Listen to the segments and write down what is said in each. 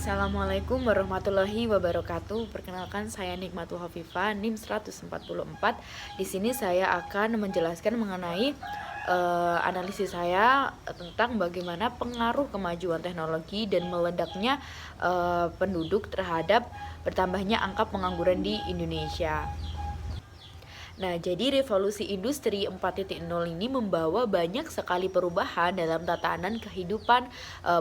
Assalamualaikum warahmatullahi wabarakatuh. Perkenalkan saya Nikmatul Hafifah, NIM 144. Di sini saya akan menjelaskan mengenai analisis saya tentang bagaimana pengaruh kemajuan teknologi dan meledaknya penduduk terhadap bertambahnya angka pengangguran di Indonesia. Nah, jadi revolusi industri 4.0 ini membawa banyak sekali perubahan dalam tatanan kehidupan,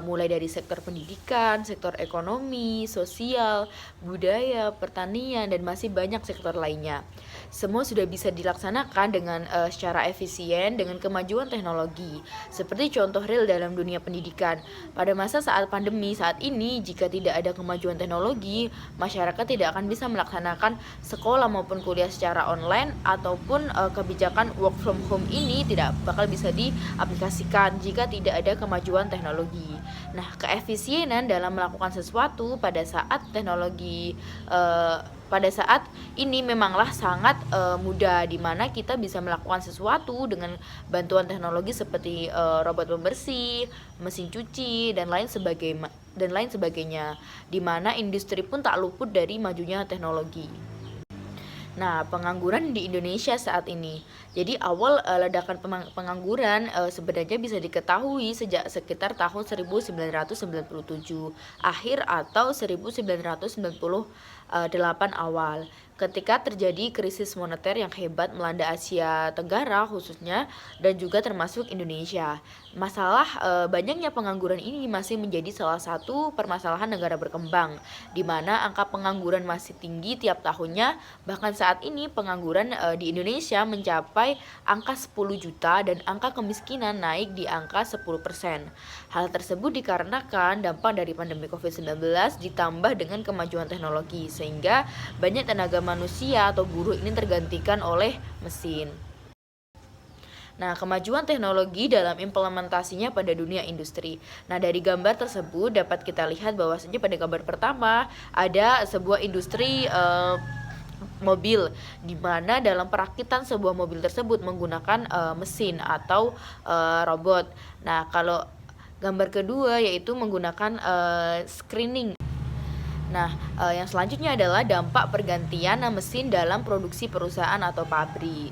mulai dari sektor pendidikan, sektor ekonomi, sosial, budaya, pertanian, dan masih banyak sektor lainnya. Semua sudah bisa dilaksanakan dengan secara efisien dengan kemajuan teknologi. Seperti contoh real dalam dunia pendidikan. Pada masa saat pandemi saat ini, jika tidak ada kemajuan teknologi, masyarakat tidak akan bisa melaksanakan sekolah maupun kuliah secara online, ataupun kebijakan work from home ini tidak bakal bisa diaplikasikan jika tidak ada kemajuan teknologi. Nah, keefisienan dalam melakukan sesuatu pada saat teknologi pada saat ini memanglah sangat mudah, di mana kita bisa melakukan sesuatu dengan bantuan teknologi seperti robot pembersih, mesin cuci, dan lain sebagainya, di mana industri pun tak luput dari majunya teknologi. Nah, pengangguran di Indonesia saat ini. Jadi awal ledakan pengangguran sebenarnya bisa diketahui sejak sekitar tahun 1997 akhir atau 1998 awal. Ketika terjadi krisis moneter yang hebat melanda Asia Tenggara khususnya dan juga termasuk Indonesia. Masalah banyaknya pengangguran ini masih menjadi salah satu permasalahan negara berkembang, di mana angka pengangguran masih tinggi tiap tahunnya. Bahkan saat ini pengangguran di Indonesia mencapai angka 10 juta dan angka kemiskinan naik di angka 10%. Hal tersebut dikarenakan dampak dari pandemi COVID-19 ditambah dengan kemajuan teknologi, sehingga banyak tenaga manusia atau buruh ini tergantikan oleh mesin. Nah, kemajuan teknologi dalam implementasinya pada dunia industri. Nah, dari gambar tersebut dapat kita lihat bahwasanya pada gambar pertama ada sebuah industri mobil, di mana dalam perakitan sebuah mobil tersebut menggunakan mesin atau robot. Nah, kalau gambar kedua yaitu menggunakan screening. Nah, yang selanjutnya adalah dampak pergantian mesin dalam produksi perusahaan atau pabrik.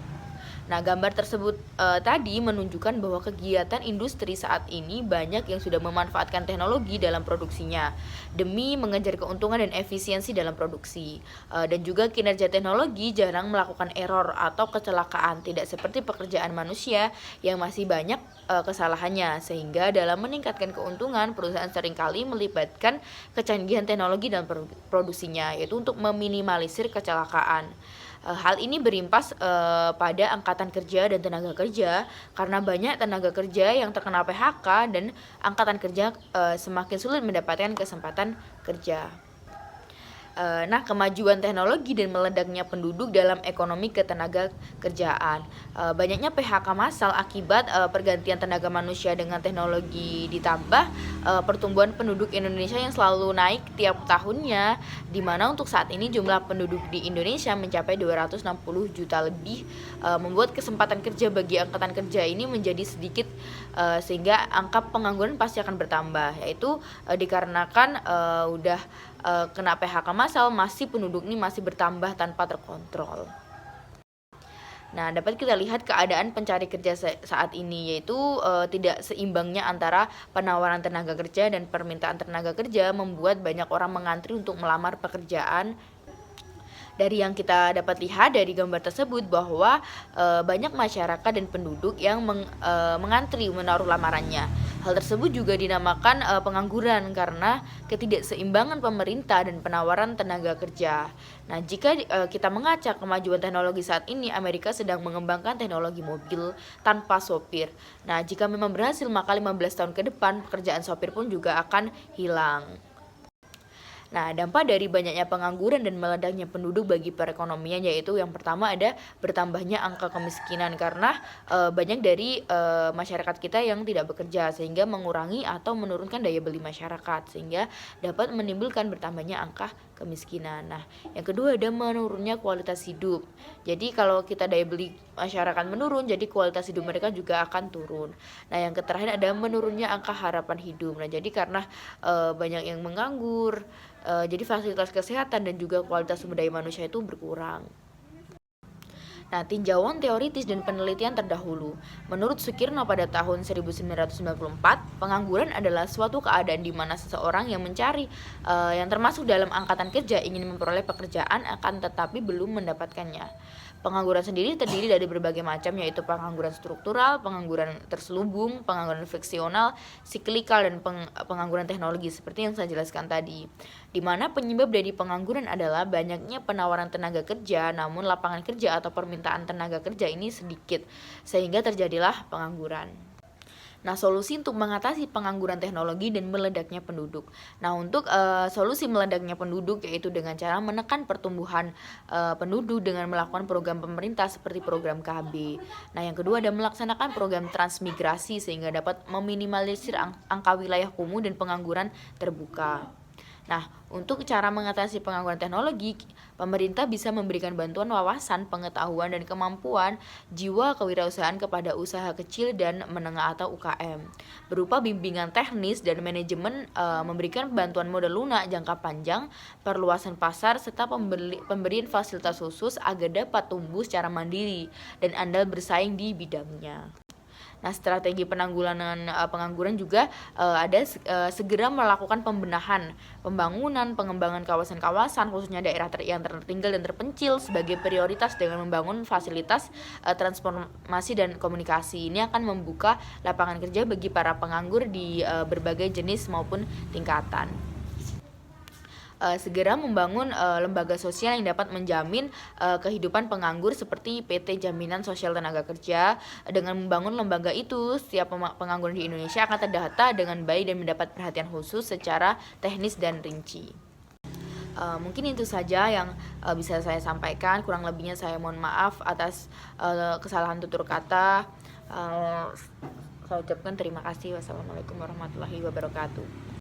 Nah, gambar tersebut tadi menunjukkan bahwa kegiatan industri saat ini banyak yang sudah memanfaatkan teknologi dalam produksinya demi mengejar keuntungan dan efisiensi dalam produksi. Dan juga kinerja teknologi jarang melakukan error atau kecelakaan, tidak seperti pekerjaan manusia yang masih banyak kesalahannya, sehingga dalam meningkatkan keuntungan perusahaan seringkali melibatkan kecanggihan teknologi dalam produksinya, yaitu untuk meminimalisir kecelakaan. Hal ini berimpas pada angkatan kerja dan tenaga kerja, karena banyak tenaga kerja yang terkena PHK dan angkatan kerja semakin sulit mendapatkan kesempatan kerja. Nah, kemajuan teknologi dan meledaknya penduduk dalam ekonomi ketenaga kerjaan. Banyaknya PHK massal akibat pergantian tenaga manusia dengan teknologi, ditambah pertumbuhan penduduk Indonesia yang selalu naik tiap tahunnya, di mana untuk saat ini jumlah penduduk di Indonesia mencapai 260 juta lebih, membuat kesempatan kerja bagi angkatan kerja ini menjadi sedikit, sehingga angka pengangguran pasti akan bertambah, yaitu dikarenakan udah kena PHK massal, masih penduduk ini masih bertambah tanpa terkontrol. Nah, dapat kita lihat keadaan pencari kerja saat ini, yaitu tidak seimbangnya antara penawaran tenaga kerja dan permintaan tenaga kerja membuat banyak orang mengantri untuk melamar pekerjaan. Dari yang kita dapat lihat dari gambar tersebut bahwa banyak masyarakat dan penduduk yang mengantri menaruh lamarannya. Hal tersebut juga dinamakan pengangguran karena ketidakseimbangan pemerintah dan penawaran tenaga kerja. Nah, jika kita mengaca kemajuan teknologi saat ini, Amerika sedang mengembangkan teknologi mobil tanpa sopir. Nah, jika memang berhasil, maka 15 tahun ke depan pekerjaan sopir pun juga akan hilang. Nah, dampak dari banyaknya pengangguran dan meledaknya penduduk bagi perekonomian yaitu yang pertama ada bertambahnya angka kemiskinan karena banyak dari masyarakat kita yang tidak bekerja sehingga mengurangi atau menurunkan daya beli masyarakat sehingga dapat menimbulkan bertambahnya angka kemiskinan. Nah, yang kedua ada menurunnya kualitas hidup. Jadi kalau kita daya beli masyarakat menurun, jadi kualitas hidup mereka juga akan turun. Nah, yang terakhir ada menurunnya angka harapan hidup. Nah, jadi karena banyak yang menganggur, jadi fasilitas kesehatan dan juga kualitas sumber daya manusia itu berkurang. Nah, tinjauan teoritis dan penelitian terdahulu. Menurut Sukirno pada tahun 1994, pengangguran adalah suatu keadaan di mana seseorang yang mencari yang termasuk dalam angkatan kerja ingin memperoleh pekerjaan akan tetapi belum mendapatkannya. Pengangguran sendiri terdiri dari berbagai macam yaitu pengangguran struktural, pengangguran terselubung, pengangguran fiksional, siklikal dan pengangguran teknologi seperti yang saya jelaskan tadi. Di mana penyebab dari pengangguran adalah banyaknya penawaran tenaga kerja namun lapangan kerja atau permintaan tenaga kerja ini sedikit sehingga terjadilah pengangguran. Nah, solusi untuk mengatasi pengangguran teknologi dan meledaknya penduduk. Nah, untuk solusi meledaknya penduduk yaitu dengan cara menekan pertumbuhan penduduk dengan melakukan program pemerintah seperti program KB. Nah, yang kedua ada melaksanakan program transmigrasi sehingga dapat meminimalisir angka wilayah kumuh dan pengangguran terbuka. Nah, untuk cara mengatasi pengangguran teknologi, pemerintah bisa memberikan bantuan wawasan, pengetahuan, dan kemampuan jiwa kewirausahaan kepada usaha kecil dan menengah atau UKM. Berupa bimbingan teknis dan manajemen memberikan bantuan modal lunak jangka panjang, perluasan pasar, serta pemberian fasilitas khusus agar dapat tumbuh secara mandiri dan andal bersaing di bidangnya. Nah, strategi penanggulangan pengangguran juga ada segera melakukan pembenahan, pembangunan, pengembangan kawasan-kawasan khususnya daerah yang tertinggal dan terpencil sebagai prioritas dengan membangun fasilitas transformasi dan komunikasi. Ini akan membuka lapangan kerja bagi para penganggur di berbagai jenis maupun tingkatan. Segera membangun lembaga sosial yang dapat menjamin kehidupan penganggur seperti PT Jaminan Sosial Tenaga Kerja. Dengan membangun lembaga itu, setiap pengangguran di Indonesia akan terdata dengan baik dan mendapat perhatian khusus secara teknis dan rinci. Mungkin itu saja yang bisa saya sampaikan. Kurang lebihnya saya mohon maaf atas kesalahan tutur kata. Saya ucapkan terima kasih. Wassalamualaikum warahmatullahi wabarakatuh.